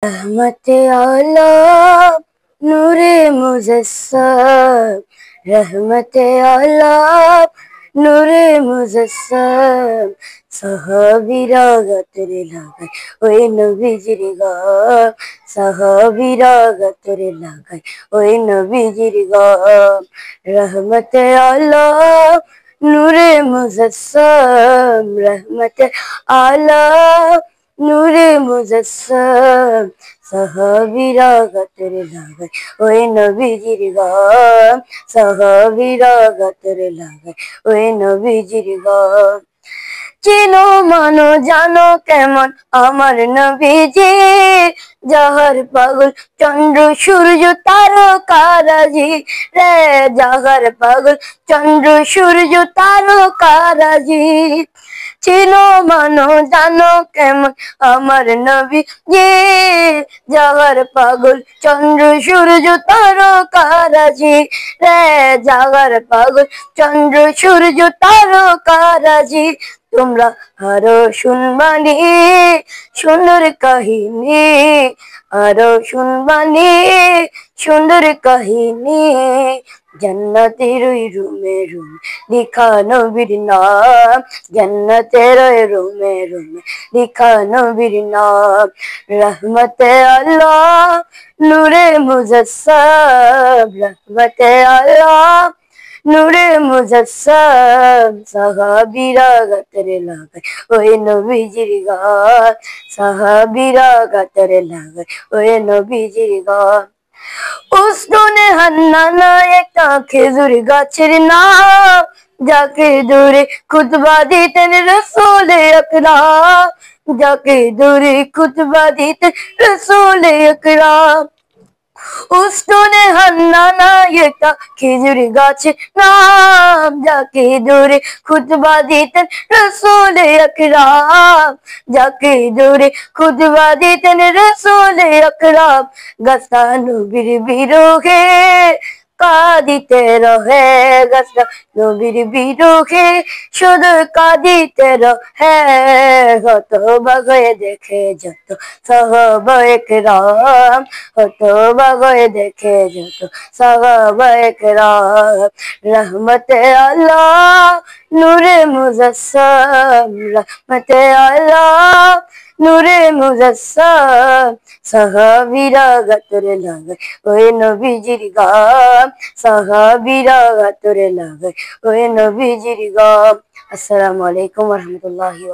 रहमते आला नूरे मुजस्सम, रहमते आला नूरे मुजस्सम। সাহাবীরা গাতরে লাগায় ওই নবীজির গাম, সাহাবীরা গাতরে লাগায় ওই নবীজির গাম। রহমতে আলা নূরে মুজস্সম, রহমতে আলা নূরে মুজস্সম। সাহাবীরা গাতরে লাগায় ওই নবীজির গাম, সাহাবীরা গাতরে লাগায় ওই নবীজির গাম। চিনো মানো জানো কেমন আমার নবীজি, যাহার পাগল চন্দ্র সূর্য তারকারাজি রে, যাহার পাগল চন্দ্র সূর্য তারকারাজি। চিনো মানো জানো কেমন আমার নবীজি, যাহার পাগল চন্দ্র সূর্য তারকারাজি রে, যাহার পাগল চন্দ্র সূর্য তারকারাজি। তোমরা আরো শুনবানি সুন্দর কাহিনী, আরো শুনবানি সুন্দর কাহিনী। জান্নাতের ওই রুমে রুমে লিখা নবীর নাম, জান্নাতের ওই রুমে রুমে লিখা নবীর নাম। রহমতে আল্লাহ নূরে মুজস্সম, রহমতে আল্লাহ নূরে মুজস্সম। সাহাবীরা গাতরে লাগায় ওই নবীজির গাম, সাহাবীরা গাতরে লাগায় ওই নবীজির গাম। উসদুনে হান্নানা একটা খেজুর গাছের নাম, যাকে দূরে খুতবা দিতেন রাসূলে আকরাম, যাকে দূরে খুতবা দিতেন রাসূলে আকরাম। উসদুনে হান্নানা একটা খেজুর গাছের নাম, যাকে দূরে খুতবা দিতেন রাসূলে আকরাম, যাকে দূরে খুতবা দিতেন রাসূলে আকরাম। গাছটা নবীর বিরহে কাঁদিতে রহে, গাছটা নবীর বিরহে শুধু কাঁদিতে রহে। হতবাক হয়ে দেখে যত সাহাবায়ে কেরাম, হতবাক হয়ে দেখে যত সাহাবায়ে কেরাম। রহমতে আল্লাহ নূরে মুজস্সম, রহমতে আল্লাহ নূরে মুজস্সম। সাহাবীরা গাতরে লাগায় ওই নবীজির গাম, সাহাবীরা গাতরে লাগায় ওই নবীজির গাম। আসসালামু আলাইকুম ওয়া রাহমাতুল্লাহি।